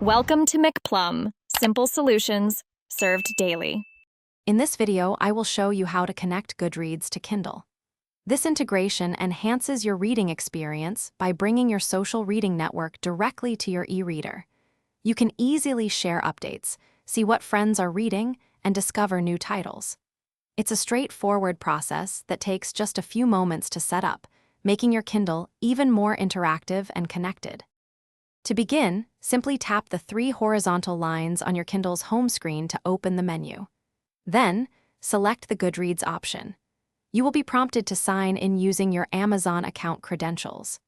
Welcome to McPlum, simple solutions served daily. In this video, I will show you how to connect Goodreads to Kindle. This integration enhances your reading experience by bringing your social reading network directly to your e-reader. You can easily share updates, see what friends are reading, and discover new titles. It's a straightforward process that takes just a few moments to set up, making your Kindle even more interactive and connected. To begin, simply tap the 3 horizontal lines on your Kindle's home screen to open the menu. Then, select the Goodreads option. You will be prompted to sign in using your Amazon account credentials.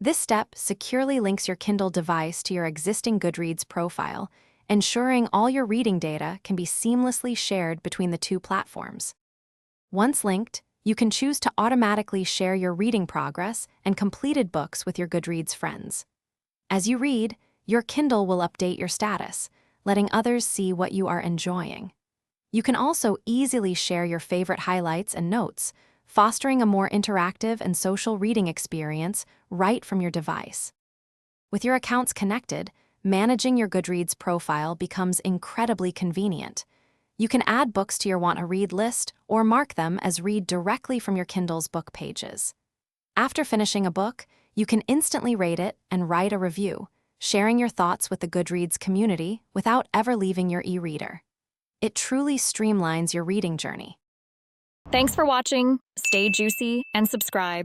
This step securely links your Kindle device to your existing Goodreads profile, ensuring all your reading data can be seamlessly shared between the 2 platforms. Once linked, you can choose to automatically share your reading progress and completed books with your Goodreads friends. As you read, your Kindle will update your status, letting others see what you are enjoying. You can also easily share your favorite highlights and notes, fostering a more interactive and social reading experience right from your device. With your accounts connected, managing your Goodreads profile becomes incredibly convenient. You can add books to your want-to-read list or mark them as read directly from your Kindle's book pages. After finishing a book, you can instantly rate it and write a review, sharing your thoughts with the Goodreads community without ever leaving your e-reader. It truly streamlines your reading journey. Thanks for watching. Stay juicy and subscribe.